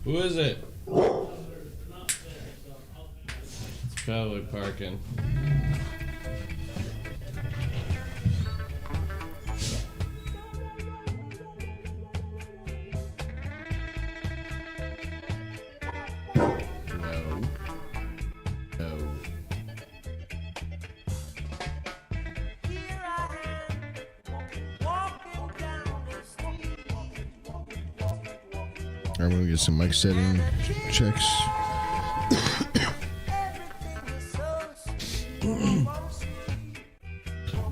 Who is it? It's probably parking. I'm gonna get some mic setting checks.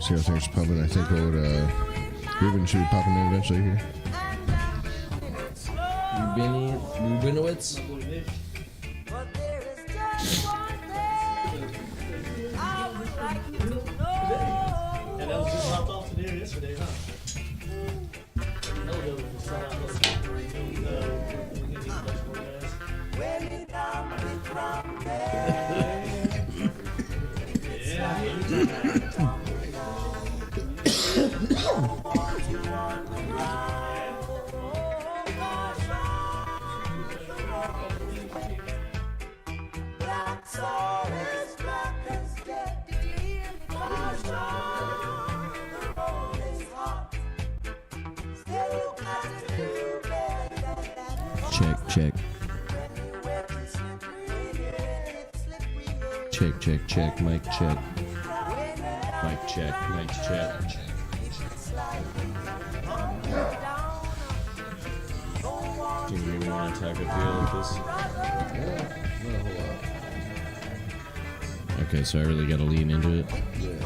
See how things popping. I think old Ruben should be popping in eventually here. Rubinowitz? And that was just dropped off to there yesterday, huh? Check. Check, mic check. Mic check. Do you really want to talk a feel like this? Yeah, not a whole lot. Okay, so I really gotta lean into it. Yeah.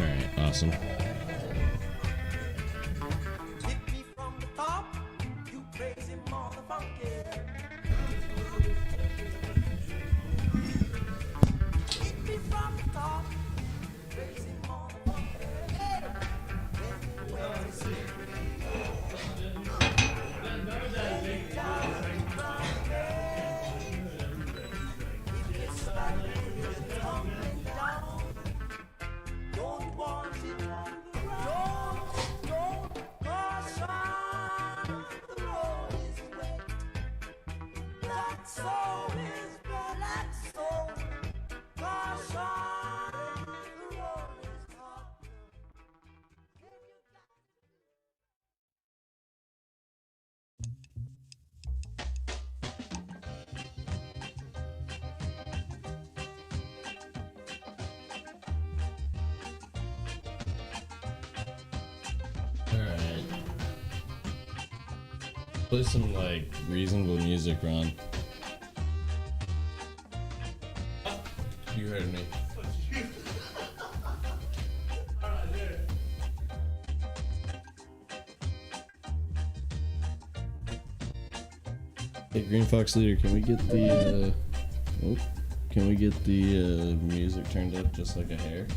Alright, awesome. Alright. Play some, like, reasonable music, Ron. You heard me. Hey, Green Fox Leader, can we get the, music turned up just like a hair?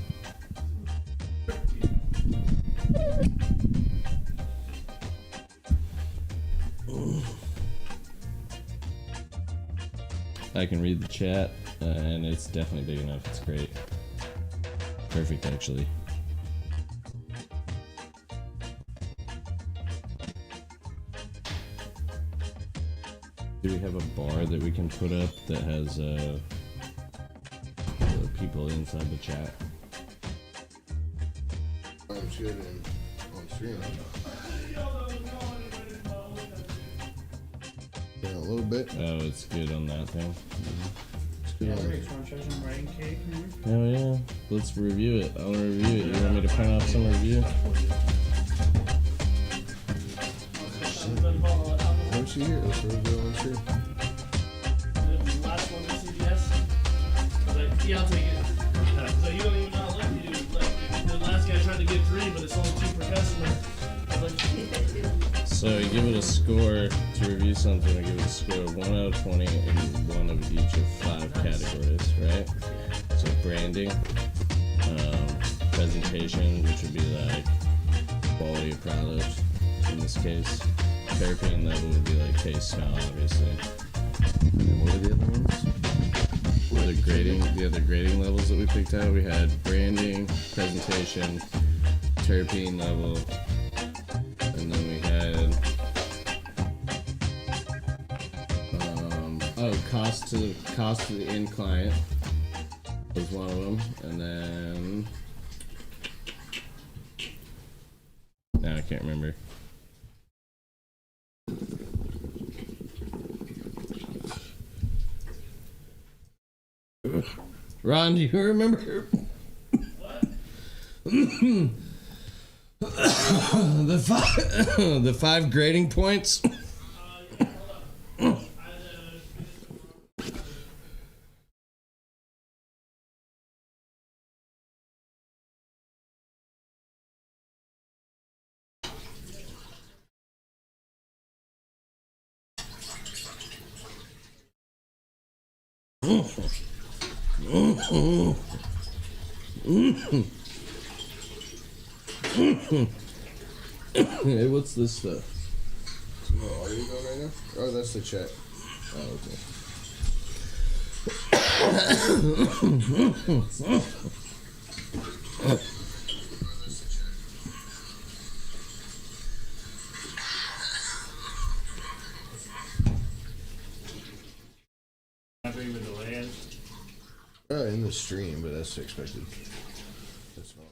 I can read the chat, and it's definitely big enough. It's great. Perfect, actually. Do we have a bar that we can put up that has people inside the chat? I'm good and on stream. Yeah, a little bit. Oh, it's good on that thing. It's good on it. Oh yeah, let's review it. I want to review it. You want me to print off some review? Once you hear it, let's review on stream. The last one to CBS. Like, yeah, I'll take it. So you don't even know how lucky you do. Like, the last guy tried to get 3, but it's only 2 per customer. I was like, So you give it a score to review something. I give it a score of 1 out of 20 in one of each of 5 categories, right? So branding, presentation, which would be like quality of product in this case. Terpene level would be like taste, smell, obviously. And what were the other ones? The other grading levels that we picked out, we had branding, presentation, terpene level, and then we had cost to the end client was one of them, and then now I can't remember. Ron, do you remember? What? the five grading points? Yeah, hold on. Hey, what's this stuff? Oh, are you going right now? Oh, that's the chat. Oh, okay. Happy with the land. In the stream, but that's expected. That's fine.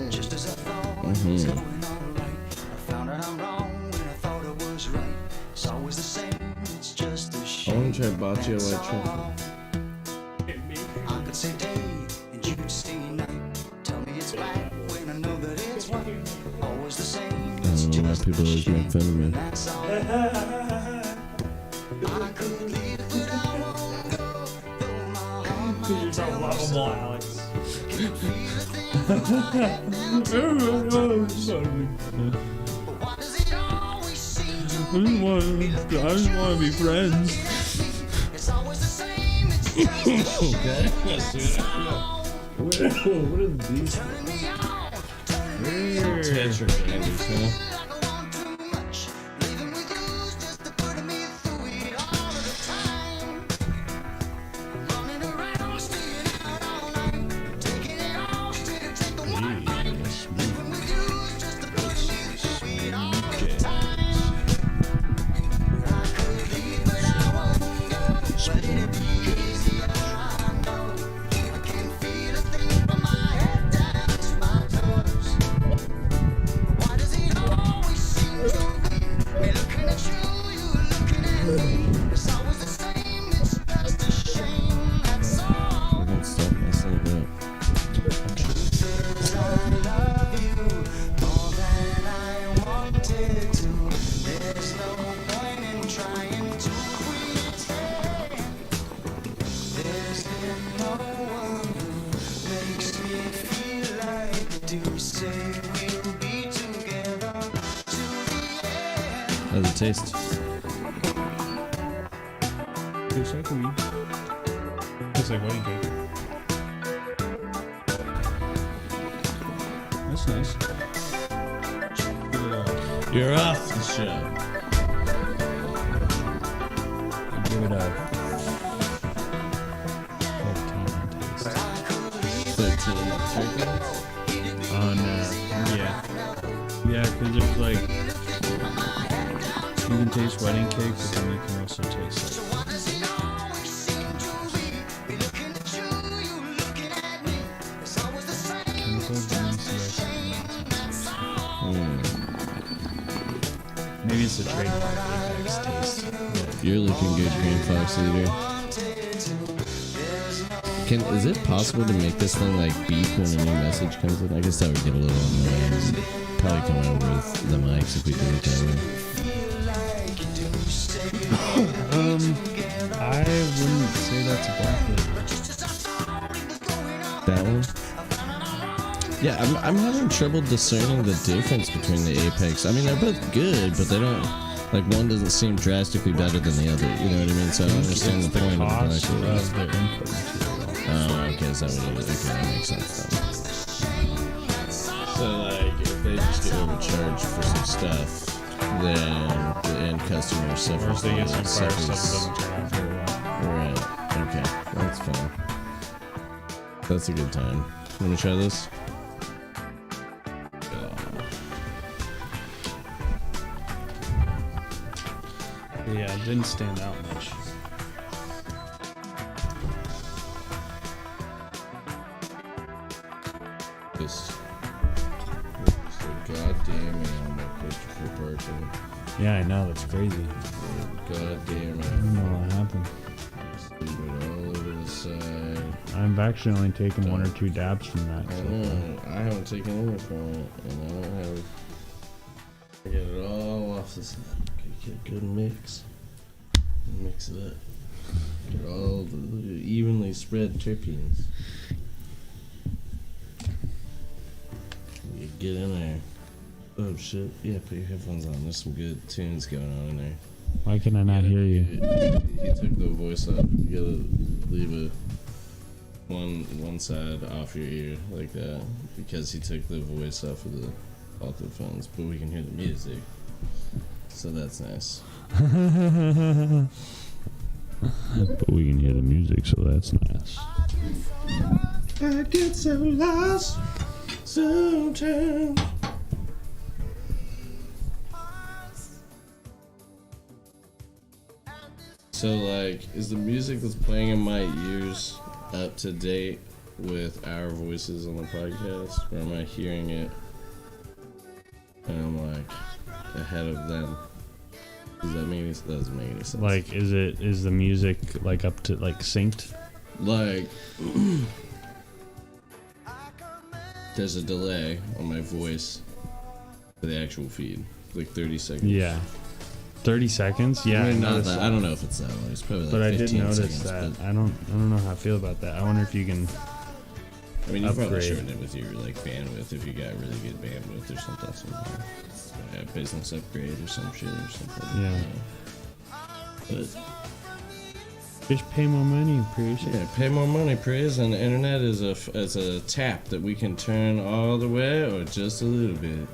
Just as I thought it was going all right, I found out I'm wrong when I thought I was right. It's always the same, it's just a I shame. want to try bocce That's white chocolate. all. I could say day and you could say night. Tell me it's black when I know that it's white. Always the same, I it's don't know why just people a always make shame. fun of me. That's all. I could leave, but I won't go. Though my heart might You're so tell me lovable, so. Alex. Can feel a thing till my toes. But why does it always seem to be? I just want to be friends. It's always the same, it's just a Okay, shame. let's do that. What are these? Turning me on, turning me on. Tetra candies, huh? Like I want too much. Leaving with you just to put me through it all of the time. Running around, staying out all night. Taking it all, straight to take the one night. Leaving with you just to put me through it all of the time. I could leave, but I won't go. But it'd be easier, I know. I can feel a thing from my head down to my toes. Why does it always seem to be me looking at you, you looking at me? It's always the same, it's just a shame, that's all. Don't stop messing it up. Says I love you more than I wanted to. There's no point in trying to pretend. There's been no one who makes me feel like do. Say we'll be together to the end. How does it taste? Tastes like weed. Tastes like wedding cake. That's nice. You're off the show. Give it a 14 taste. 13 On, yeah. Yeah, because there's like, you can taste wedding cake, but then you can also taste like, Why does it always seem to be me looking at you, you looking at me? It's always the same, chemicals it's and just a shame, that's all. maybe it's the trademark Apex taste. You're looking good, Green Fox Leader. Is it possible to make this thing like beep when a new message comes in? I guess that would get a little annoying. Probably come over with the mics if we do it that way. I wouldn't say that's a bad That one? Yeah, I'm having trouble discerning the difference between the Apex. I mean, they're both good, but they don't. Like one doesn't seem drastically better than the other. You know what I mean? So I don't understand the point of the cost black of their input material. Oh, okay, is that what it is? Okay, that makes sense then. So like, if they just get overcharged for some stuff, then the end customer Or suffers. if they get some fire suffers- stuff that doesn't turn out very well. Right. Okay, that's fine. That's a good time. Let me try this. Yeah, it didn't stand out much. This. Goddamn animal, Christopher Parkin. Yeah, I know, that's crazy. Goddamn I animal. don't know what happened. Leave it all over the side. I've actually only taken 1 or 2 dabs from that. I So know. I haven't taken any from it, and I don't have. I get it all off the side. Okay, get a good mix. Mix it up. Get all the evenly spread terpenes. You get in there. Oh shit! Yeah, put your headphones on. There's some good tunes going on in there. why can I not hear you? He took the voice off. You gotta leave one side off your ear like that because he took the voice off of the alto-phones, but we can hear the music, so that's nice. But we can hear the music, so that's nice. I get so lost sometimes. So like, is the music that's playing in my ears up to date with our voices on the podcast, or am I hearing it and I'm like ahead of them? Does that make any sense? That doesn't make any sense. Like, is the music like up to like synced? Like, there's a delay on my voice for the actual feed, like 30 seconds. Yeah. 30 seconds? Yeah, I I mean, not noticed that. that. I don't know if it's that long. It's probably like But I 15 did notice seconds, that. but- I don't know how I feel about that. I wonder if you can. I mean, you probably upgrade. shorten it with your like bandwidth if you got really good bandwidth or something. Business upgrade or some shit or something. Yeah. But Just pay more money, appreciate yeah, pay more money, please. And the internet is a tap that we can turn all the way or just a little bit,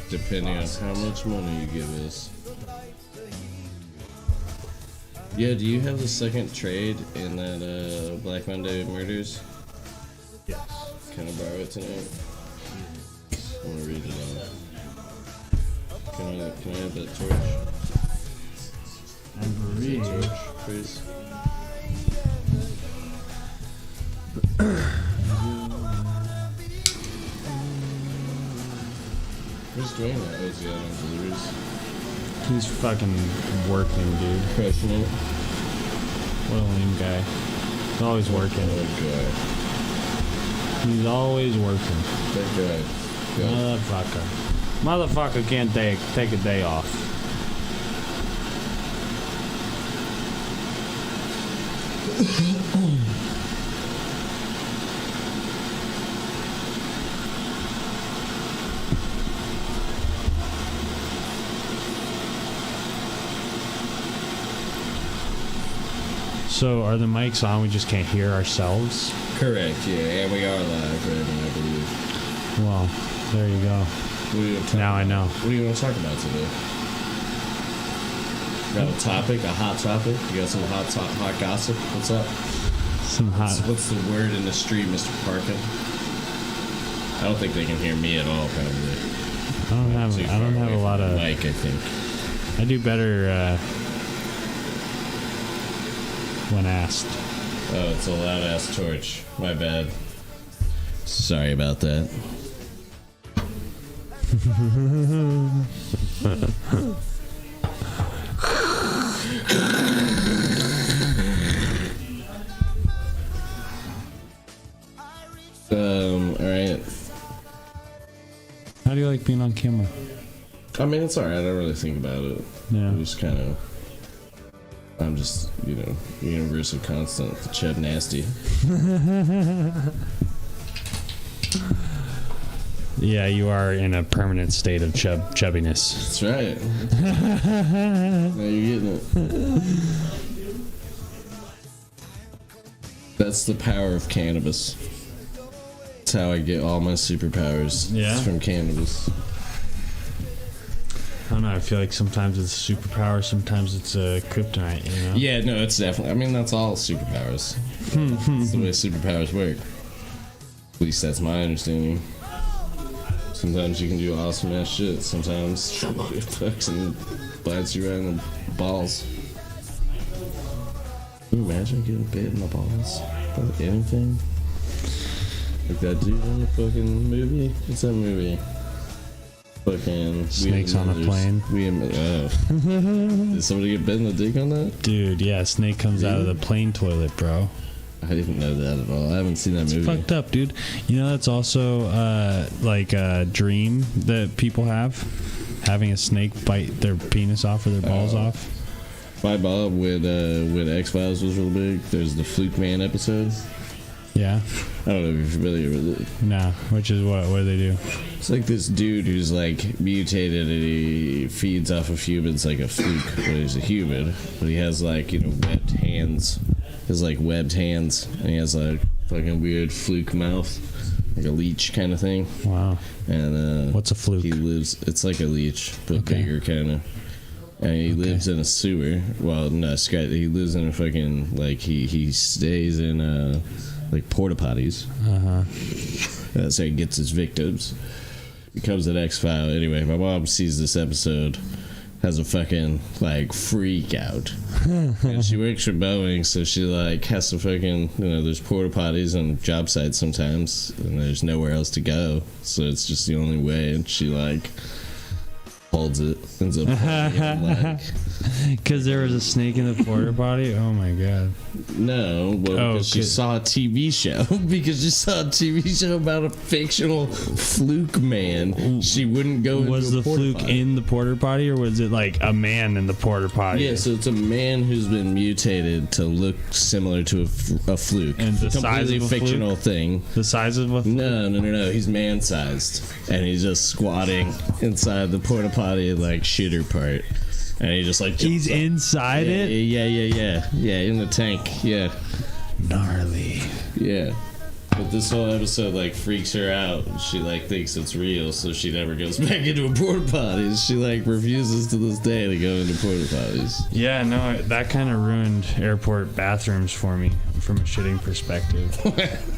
depending on how much money you give us. Yeah, do you have the second trade in that Black Monday Murders? Yes. Can I borrow it tonight? I want to read it all. Can I have that torch? And Torch, please. Where's Dwayne at? Oh, is he out on deliveries? He's fucking working, dude. Crushing it. What a lame guy. He's always working. Oh, He's always working. God. That guy. God. Motherfucker can't take a day off. So are the mics on? We just can't hear ourselves? Correct, yeah. And we are live right now, I believe. Well, there you go. What do you want to talk Now I know. What do you want to talk about today? Got a topic, a hot topic? You got some hot gossip? What's up? Some hot. What's the word in the street, Mr. Parkin? I don't think they can hear me at all, probably. I don't have a lot of. Mike, I think. I do better when asked. Oh, it's a loud ass torch. My bad. Sorry about that. Alright. How do you like being on camera? I mean, it's alright. I don't really think about it. Yeah. I'm just, universal constant, Chud Nasty. Yeah, you are in a permanent state of chubbiness. That's right. Now you're getting it. That's the power of cannabis. That's how I get all my superpowers. Yeah? It's from cannabis. I don't know. I feel like sometimes it's a superpower, sometimes it's a kryptonite. You know? Yeah, no, it's definitely. I mean, that's all superpowers. That's the way superpowers work. At least that's my understanding. Sometimes you can do awesome ass shit. Sometimes somebody fucks and bites you right in the balls. Can you imagine getting bit in the balls? About anything? Like that dude in the fucking movie? What's that movie? Fucking Snakes on a plane. Did somebody get bit in the dick on that? Dude, yeah, snake comes out of the plane toilet, bro. I didn't know that at all. I haven't seen that movie. Fucked up, dude. You know that's also like a dream that people have, having a snake bite their penis off or their balls off. My Bob when X-Files was real big. There's the Fluke Man episode. Yeah. I don't know if you're familiar with it. No. Which is what? What do they do? It's like this dude who's like mutated and he feeds off of humans like a fluke, but he's a human. But he has like, you know, webbed hands. His like webbed hands, and he has like fucking weird fluke mouth, like a leech kind of thing. Wow. And what's a fluke? He lives. It's like a leech, but Okay. bigger kind of. And he lives in a sewer. Well, no, Scott. He lives in a fucking like he stays in like porta potties. That's how he gets his victims. Becomes an X-File. Anyway, my mom sees this episode, has a fucking like freak out. And she works for Boeing, so she like has to fucking, you know, there's porta potties on job sites sometimes, and there's nowhere else to go, so it's just the only way. And she like holds it, ends up holding it, like, Because there was a snake in the porta potty? Oh my god. no, well, because she good. saw a TV show. Because she saw a TV show about a fictional fluke man. She wouldn't go into Was a the porta fluke potty. in the porta potty, or was it like a man in the porta potty? Yeah, so it's a man who's been mutated to look similar to a fluke. And the It's a size completely of a fictional thing. The size of a No. He's man-sized, and he's just squatting inside the porta potty, like shitter part, and he just like He's jumps up. inside Yeah, it? yeah, in the tank, yeah. Gnarly. Yeah. But this whole episode like freaks her out. She like thinks it's real, so she never goes back into a porta potty. She like refuses to this day to go into porta potties. Yeah, no, that kind of ruined airport bathrooms for me from a shitting perspective.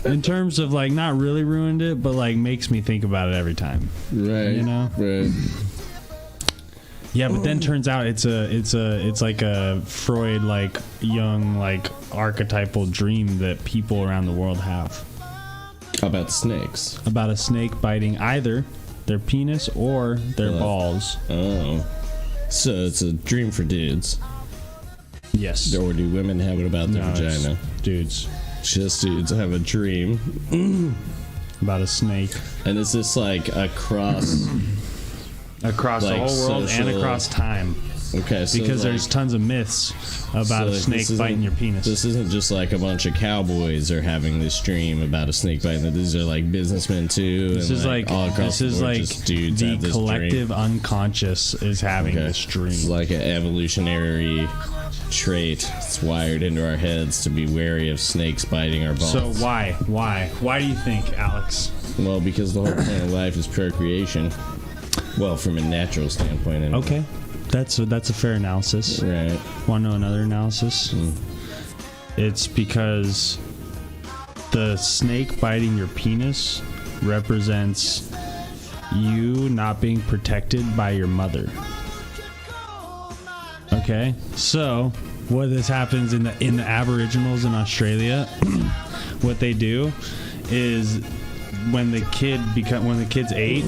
In terms of like, not really ruined it, but like makes me think about it every time. Right. You know? Right. Yeah, but then turns out it's like a Freud like young like archetypal dream that people around the world have About snakes. about a snake biting either their penis or their balls. Oh. So it's a dream for dudes. Yes. Or do women have it about their No, it's vagina? dudes. Just dudes have a dream. About a snake. And is this like across... Across Like the whole world and social- across time. Okay, so Because like, there's tons of myths about a like, snake this isn't- biting your penis. This isn't just like a bunch of cowboys are having this dream about a snake biting. These are like businessmen too. This and is like all across this is the board, like just dudes the have this collective dream. unconscious is having Okay. this dream. It's like an evolutionary trait. It's wired into our heads to be wary of snakes biting our balls. So why do you think, Alex? Well, because the whole point of life is procreation. Well, from a natural standpoint. Anyway. Okay, that's a fair analysis. Right. Want to know another analysis? It's because the snake biting your penis represents you not being protected by your mother. Okay, so what this happens in the Aboriginals in Australia, what they do is when the kid's 8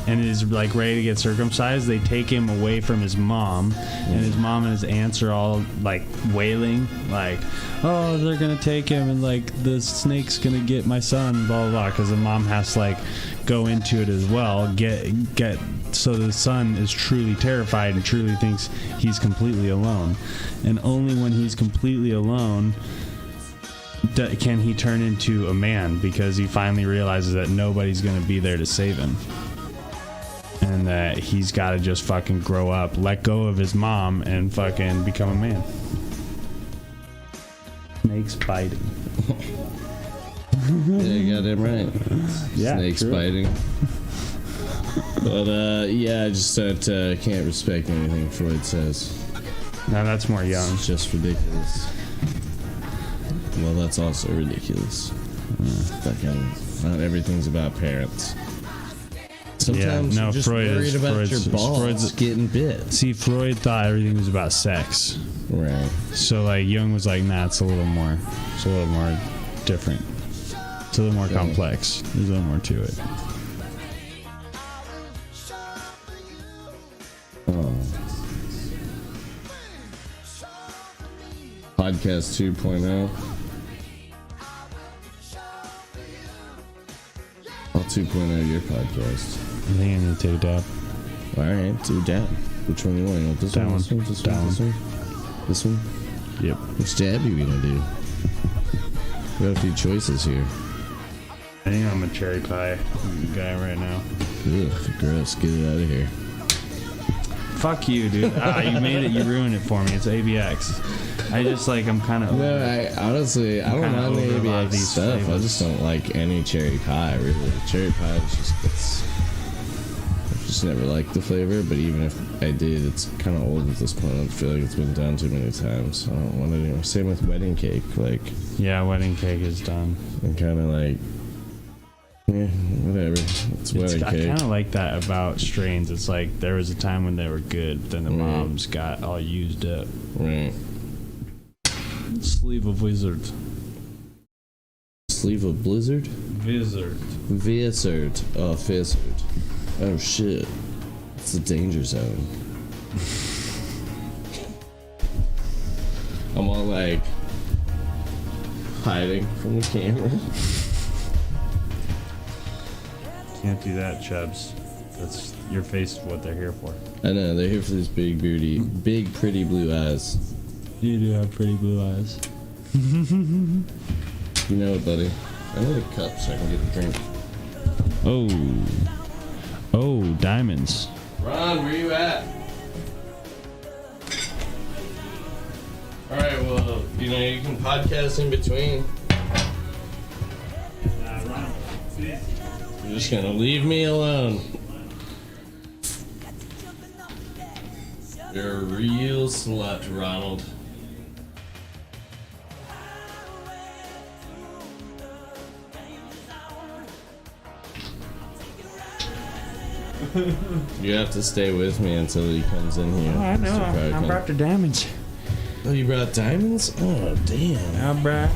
and is like ready to get circumcised, they take him away from his mom, and his mom and his aunts are all like wailing, like, oh, they're gonna take him, and like the snake's gonna get my son, blah blah blah, because the mom has to like go into it as well, get so the son is truly terrified and truly thinks he's completely alone, and only when he's completely alone can he turn into a man, because he finally realizes that nobody's gonna be there to save him, and that he's got to just fucking grow up, let go of his mom, and fucking become a man. Snakes biting. Yeah, you got him right. Yeah, Snakes true. biting. But yeah, I just can't respect anything Freud says. No, that's more young. It's just ridiculous. Well, that's also ridiculous. Fucking, not everything's about parents. Sometimes no, you're just Freud worried is- about Freud's- your balls Freud's- getting bit. See, Freud thought everything was about sex. Right. So like Jung was like, nah, it's a little more different. It's a little more Okay. complex. There's a little more to it. Oh. Podcast 2.0. I'll 2.0 your podcast. I think I need to take a dab. Alright, do that. Which one you want? You want this That one? one. This one? This That one? This one? This one? Yep. Which dab are you gonna do? We got a few choices here. I think I'm a cherry pie guy right now. Ugh, gross. Get it out of here. Fuck you, dude. You made it. You ruined it for me. It's ABX. I just like, I'm kind of No, I honestly, I don't kinda mind the over a lot of ABX these stuff. I flavors. just don't like any cherry pie, really. Cherry pie is just, I've just never liked the flavor, but even if I did, it's kind of old at this point. I feel like it's been done too many times. So I don't want it anymore. Same with wedding cake. Like, Yeah, wedding cake is done. I'm kind of like, yeah, whatever. It's wedding I cake. kind of like that about strains. It's like there was a time when they were good, then the moms got all used up. Right. Sleeve of Wizard. Sleeve of Blizzard? Wizard. Vizzard. Oh, Fizzard. Oh, shit. It's the danger zone. I'm all like hiding from the camera. Can't do that, Chubbs. That's your face is what they're here for. I know, they're here for these big, pretty blue eyes. You do have pretty blue eyes. You know it, buddy. I need a cup so I can get a drink. Oh, diamonds. Ron, where you at? Alright, well, you know, you can podcast in between. You're just gonna leave me alone. You're a real slut, Ronald. You have to stay with me until he comes in here. Mr. Parkin. the diamonds. Oh, you brought diamonds? Oh, damn. I brought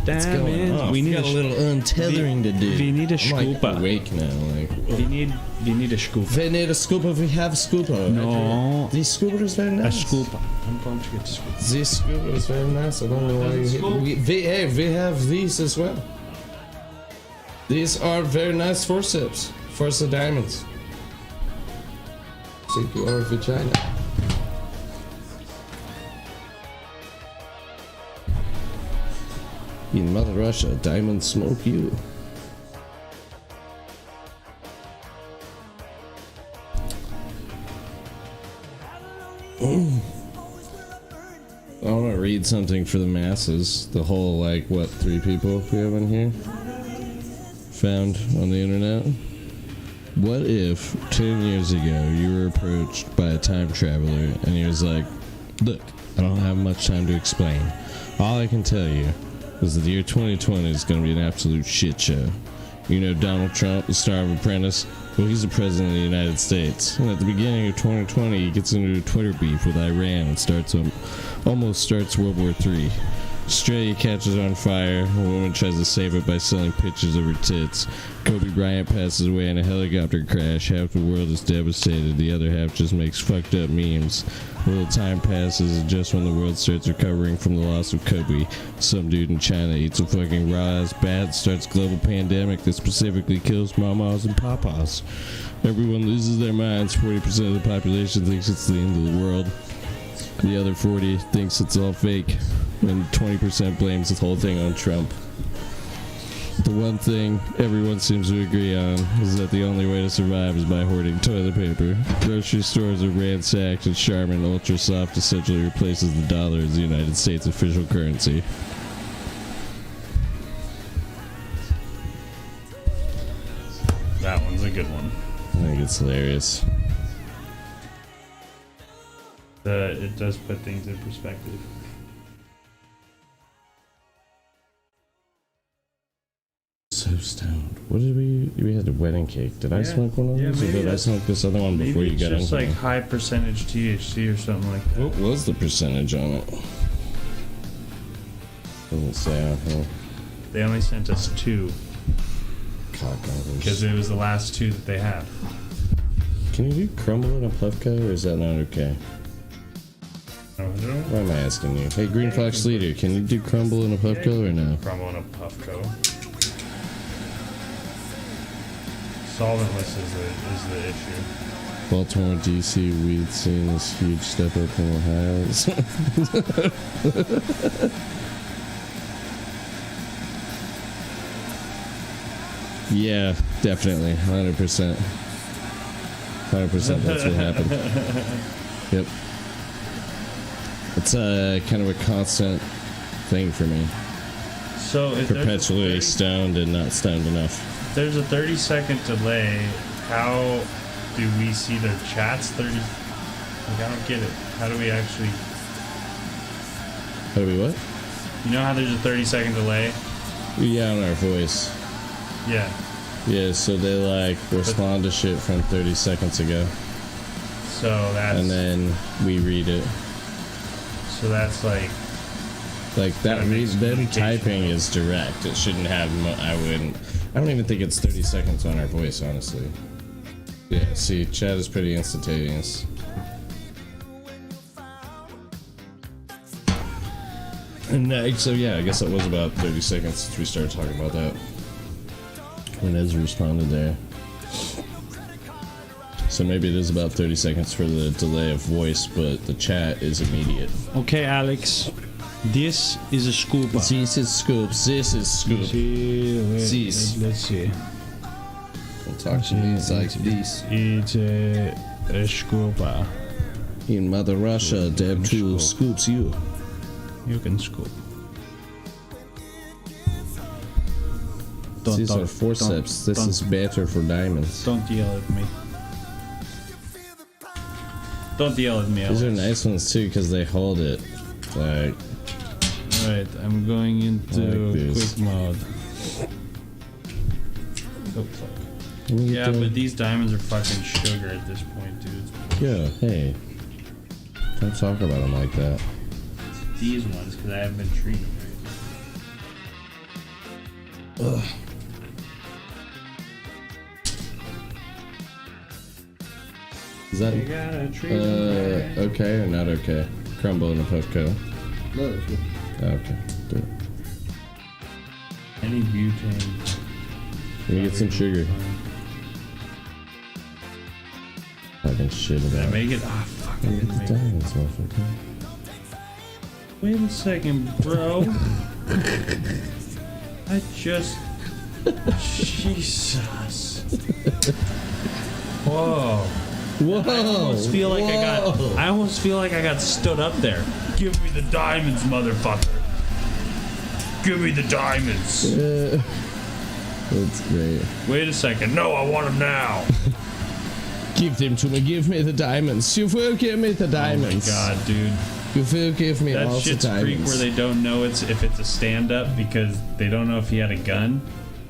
the What's going diamonds. on? We need got a a little untethering to do. we need a I'm like scooper. awake now. Like, We need a scooper. we need a scooper. We have a scooper. No. This scooper is very A nice. scooper. I'm going to get a scooper. This scooper is very nice. I don't know why we have these as well. These are very nice forceps. Force the diamonds. Think you are a vagina. In Mother Russia, diamonds smoke you. I want to read something for the masses. The whole, like, what, 3 people we have in here? Found on the internet. What if 10 years ago you were approached by a time traveler and he was like, look, I don't have much time to explain. All I can tell you is that the year 2020 is going to be an absolute shit show. You know Donald Trump, the star of Apprentice? Well, he's the president of the United States. And at the beginning of 2020, he gets into a Twitter beef with Iran and almost starts World War III. Australia catches on fire. A woman tries to save it by selling pictures of her tits. Kobe Bryant passes away in a helicopter crash. Half the world is devastated. The other half just makes fucked up memes. A little time passes, and just when the world starts recovering from the loss of Kobe, some dude in China eats a fucking raw-ass bat, starts global pandemic that specifically kills mamas and papas. Everyone loses their minds. 40% of the population thinks it's the end of the world. The other 40 thinks it's all fake. And 20% blames the whole thing on Trump. The one thing everyone seems to agree on is that the only way to survive is by hoarding toilet paper. Grocery stores are ransacked, and Charmin Ultra Soft essentially replaces the dollar as the United States official currency. That one's a good one. I think it's hilarious. It does put things in perspective. So stoned. What did we had a wedding cake. Did I smoke one of those? Yeah, Or did I smoke this other one before you got in? It's just like high percentage THC or something like that. What was the percentage on it? Doesn't say on here. They only sent us 2 Cockroaches. because it was the last 2 that they had. Can you do crumble in a Puffco, or is that not okay? Why am I asking you? Hey, Green Fox Leader, can you do crumble in a Puffco or no? Crumble in a Puffco. Solventless is the issue. Baltimore, DC weed scene is huge step up from Ohio. Yeah, definitely. 100%. 100% that's what happened. Yep. It's kind of a constant thing for me. So if Perpetually stoned and not stoned enough. there's a 30-second delay, how do we see their chats? Like, I don't get it. How do we actually... How do we what? You know how there's a 30-second delay? Yeah, on our voice. Yeah. Yeah, so they like respond to shit from 30 seconds ago. So that's... And then we read it. So that's like... Like that Kinda makes them communication typing go. is direct. It shouldn't have I don't even think it's 30 seconds on our voice, honestly. Yeah, see, chat is pretty instantaneous. And so yeah, I guess it was about 30 seconds since we started talking about that. When Ezra responded there. So maybe it is about 30 seconds for the delay of voice, but the chat is immediate. Okay, Alex. This is a scoop. This is scoop. This is scoop. This. Let's see. Don't talk to me like this. It's a scoop. In Mother Russia, Deb 2 scoops you. You can scoop. These are forceps. This is better for diamonds. Don't yell at me. Don't yell at me, Alex. These are nice ones too because they hold it. Like, Alright, I'm going into like this. quick mode. Oh, fuck. Yeah, but these diamonds are fucking sugar at this point, dude. Yeah, hey. Don't talk about them like that. These ones, because I haven't been treating right. Ugh. Is that You gotta treat them right. okay or not okay? Crumble in a Puffco. No, that's good. Okay, do it. Any butane. Let me get some sugar. Fucking shit Did I about make it? Ah, fuck, I Look didn't at make the it. diamonds, motherfucker. Wait a second, bro. I just... Jesus. Whoa. Whoa! I almost feel like I got stood up there. Give me the diamonds, motherfucker. Give me the diamonds. That's great. Wait a second. No, I want them now. Give them to me. Give me the diamonds. You will give me the diamonds. Oh my god, dude. You will give me all That the shit's freak diamonds. where they don't know if it's a stand-up because they don't know if he had a gun.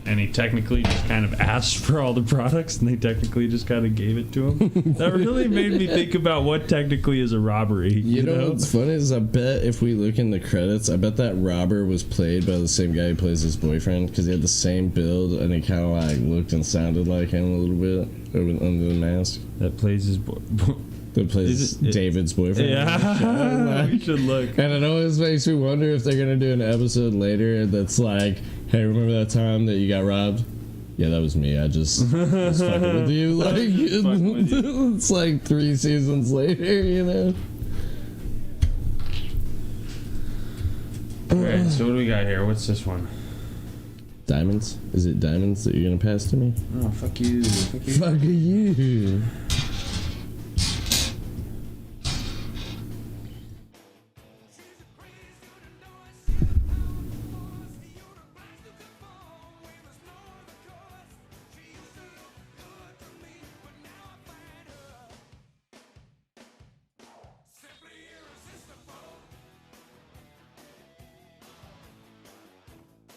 And he technically just kind of asked for all the products, and they technically just kind of gave it to him. That really made me think about what technically is a robbery. You know what's funny is I bet if we look in the credits, I bet that robber was played by the same guy who plays his boyfriend because he had the same build and he kind of like looked and sounded like him a little bit under the mask. That plays his That plays David's boyfriend. Yeah, we should look. And it always makes me wonder if they're gonna do an episode later that's like, hey, remember that time that you got robbed? Yeah, that was me. I just was fucking with you. Like, fucking with you. It's like 3 seasons later, you know? Alright, so what do we got here? What's this one? Diamonds? Is it diamonds that you're gonna pass to me? Oh, fuck you. Fuck you. Fuck you.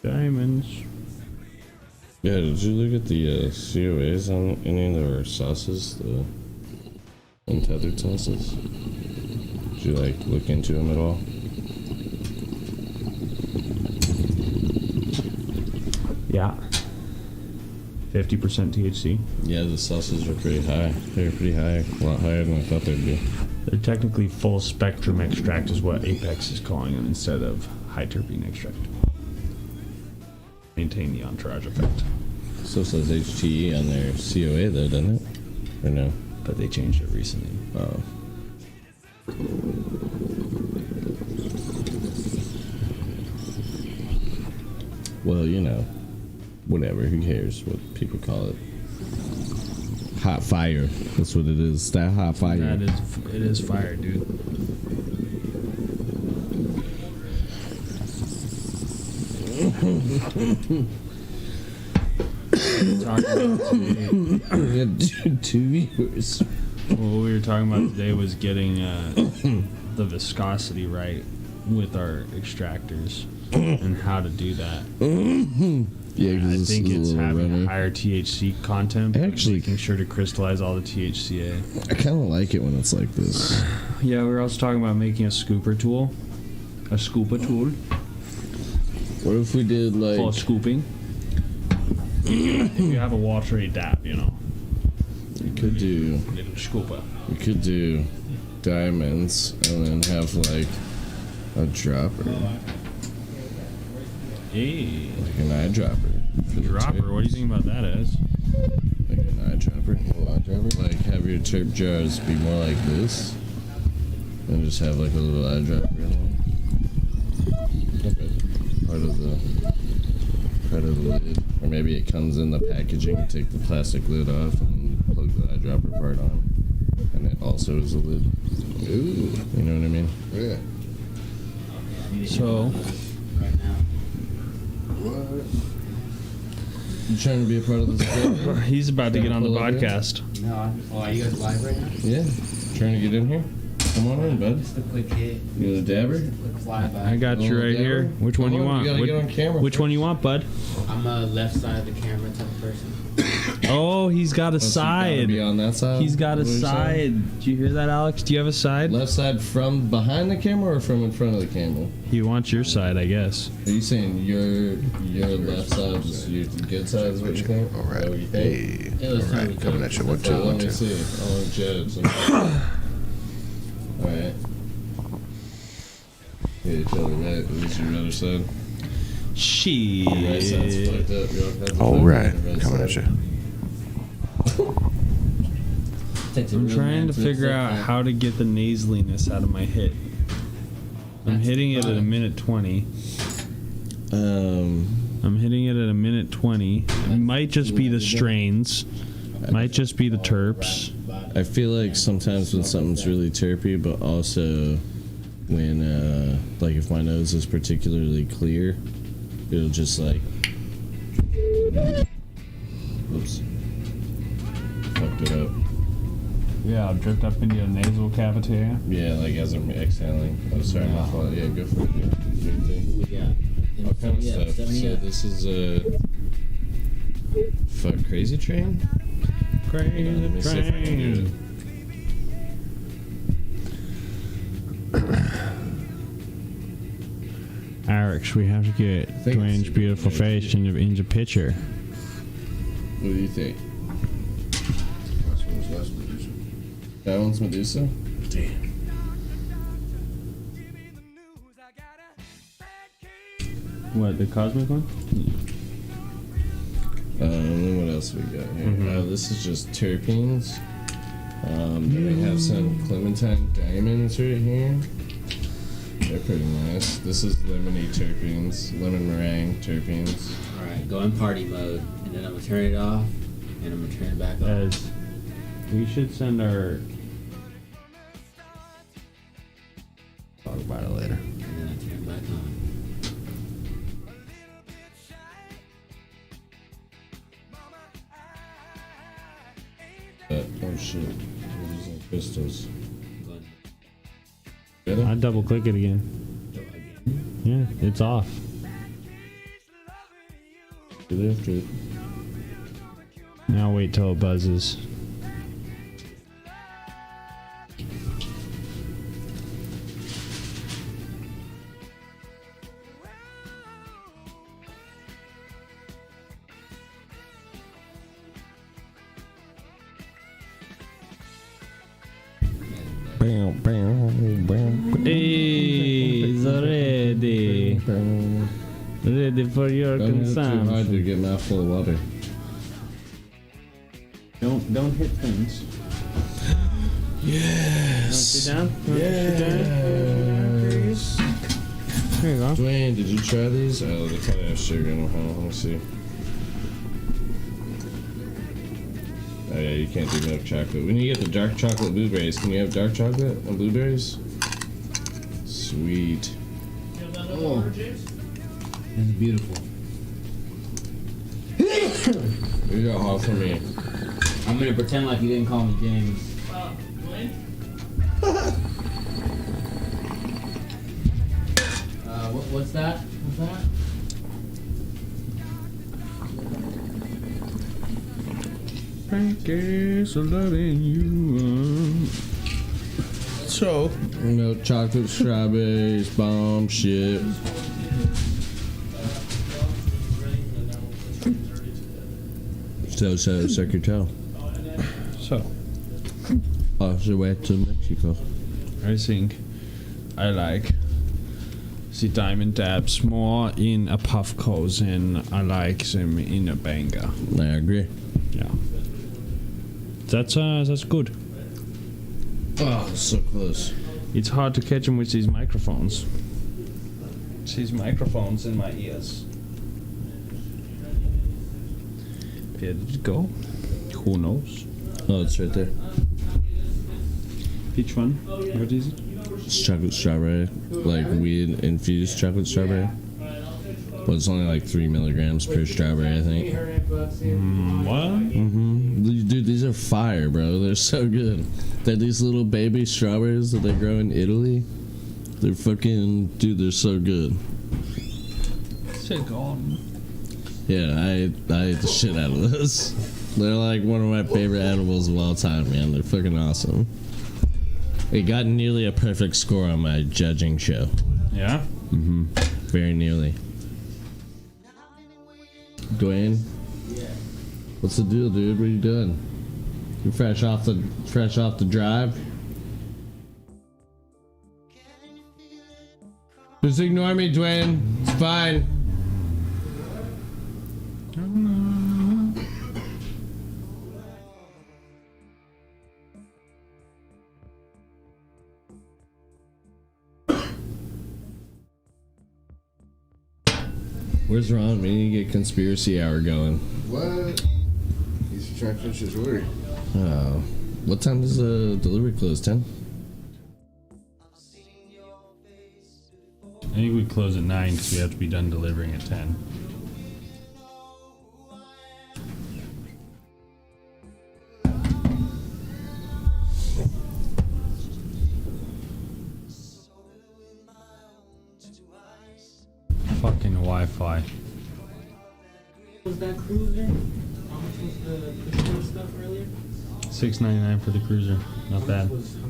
Diamonds. Yeah, did you look at the COAs on any of their sauces? The Untethered sauces? Did you like look into them at all? Yeah. 50% THC. Yeah, the sauces are pretty high. They're pretty high, a lot higher than I thought they'd be. They're technically full spectrum extract is what Apex is calling them instead of high terpene extract. Maintain the entourage effect. So it says HTE on their COA though, doesn't it? Or no? But they changed it recently. Oh. Well, you know, whatever. Who cares what people call it? Hot fire. That's what it is. That hot fire. It is fire, dude. Talking about today, Two viewers. what we were talking about today was getting the viscosity right with our extractors and how to do that. Yeah, because I this think is it's a little having runny. higher THC content, but Actually- making sure to crystallize all the THCA. I kind of like it when it's like this. Yeah, we were also talking about making a scooper tool. A scooper tool. What if we did like? For scooping. If you have a watery dab, you know. We could do. Little scooper. We could do diamonds and then have like a dropper, Hey. like an eyedropper. for the Dropper, terps. what do you think about that as? Like an eyedropper. Like have your terp jars be more like this, and just have like a little eyedropper in there. Okay. Part of the lid, or maybe it comes in the packaging. You take the plastic lid off and plug the eyedropper part on, and it also is a lid. Ooh. You know what I mean? Yeah. So, What? You trying to be a part of this? he's about to get on the Pull up here? podcast. No, are you guys live right now? Yeah. Trying to get in here? Come on in, bud. Just a quick hit. You got a dabber? Quick flyby. I got you Oh, right dabber? here. Which one Come you on, want? You gotta Which, get on camera. which one you want, bud? I'm a left side of the camera type of person. Oh, he's got a side. Be on that side. He's got a What are you saying? side. Do you hear that, Alex? Do you have a side? Left side from behind the camera or from in front of the camera? He wants your side, I guess. Are you saying your left side is your good side? Is what you think? All right. Is that what you think? Hey. Yeah, let's All right. see. Coming at you. 1, Well, 2, let 1, me 2. see. I want to judge. All right. Yeah, each other right. This is your other side. Your right side's Shit. fucked up. Your left side's All fucked right. up. Your Coming at side. you. I'm trying to figure out how to get the nasaliness out of my hit. I'm That's hitting it at a fine. minute 20. Um, I'm hitting it at a minute 20. It might just be the strains. Might just be the terps. I feel like sometimes when something's really terpy, but also when, like if my nose is particularly clear, it'll just like, oops, fucked it up. Yeah, I'll drift up into your nasal cavity. Yeah, like as I'm exhaling. Oh, sorry, my fault. Yeah, go for it. Dude. Do your thing. We got All kind of yeah, stuff. 70 So up. this is a fuck crazy train. Let me see if I can do it. Alex, we have to get think Dwayne's it's- beautiful face in the picture. What do you think? Last one was last producer. That one's Medusa. Damn. What, the cosmic one? Then what else we got here? This is just terpenes. Then we have some clementine diamonds right here. They're pretty nice. This is lemony terpenes, lemon meringue terpenes. Alright, go in party mode, and then I'm gonna turn it off, and I'm gonna turn it back on. As we should send our. Talk about it later. And then I turn it back on. Oh shit. We're using crystals. Go Better? I double click it again. again. Yeah, it's off. Get after it. Now wait till it buzzes. Hey, it's ready. Ready for your Don't hit too hard consumption. to get mouthful of water. Don't hit things. Yes. Sit down. Yes. There you go. Dwayne, did you try these? Oh, they kind of have sugar in them. Let me see. Oh yeah, you can't do milk chocolate. When you get the dark chocolate blueberries, can you have dark chocolate and blueberries? Sweet. You have that Oh. order, James? It's beautiful. You got hot for me. I'm gonna pretend like you didn't call me James. Dwayne? What's that? What's that? Pancakes are loving you. So, milk chocolate strawberries, bomb shit. So, suck your toe. So, Off the way to Mexico. I think I like the diamond dabs more in a puffco than I like them in a banger. I agree. Yeah. That's good. Oh, so close. It's hard to catch them with these microphones. It's these microphones in my ears. Where did it go? Who knows? Oh, it's right there. Which one? What is it? It's chocolate strawberry, like weed infused chocolate strawberry. But it's only like 3 milligrams per strawberry, I think. What? Dude, these are fire, bro. They're so good. They're these little baby strawberries that they grow in Italy. They're fucking, dude, they're so good. Sick on. Yeah, I ate the shit out of this. They're like one of my favorite edibles of all time, man. They're fucking awesome. It got nearly a perfect score on my judging show. Yeah? Very nearly. Dwayne? Yeah. What's the deal, dude? What are you doing? You fresh off the drive? Just ignore me, Dwayne. It's fine. Where's Ron? We need to get conspiracy hour going. What? He's trying to finish his order. Oh. What time does the delivery close? 10? I think we close at 9 because we have to be done delivering at 10. Fucking Wi-Fi. Was that cruiser? How much was the cruiser stuff earlier? $6.99 for the cruiser. Not bad. How much was the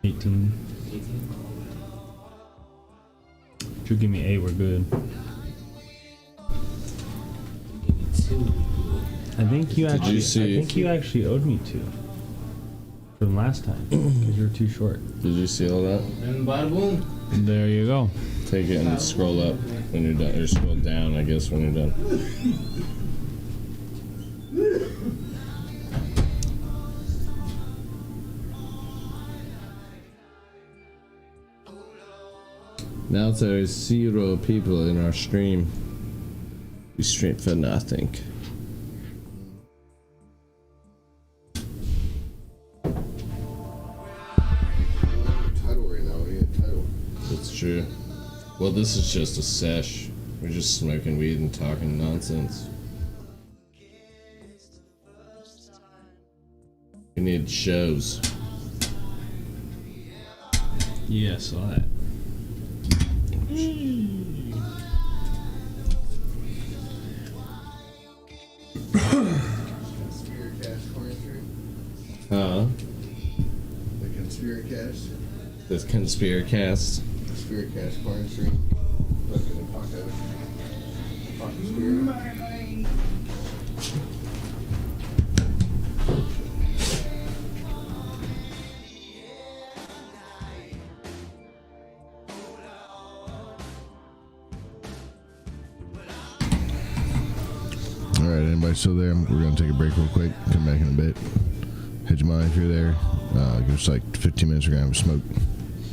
18. 18? If you give me 8, we're good. Give me 2. I think you actually. see- I think you actually owed me 2 from last time because you were too short. Did you see all that? And bada boom. There you go. Take it and scroll up when you're done. Or scroll down, I guess, when you're done. Now there's 0 people in our stream. We stream for nothing. Title right now. We need a title. That's true. Well, this is just a sesh. We're just smoking weed and talking nonsense. We need shows. Yeah, I saw that. Conspiracast corner stream. Huh? The Conspiracast. The Conspiracast. Conspiracast corner stream. Fucking Paco. Paco Spirit. Alright, anybody still there? We're gonna take a break real quick. Come back in a bit. Hegemon, if you're there, give us like 15 minutes. We're gonna have a smoke.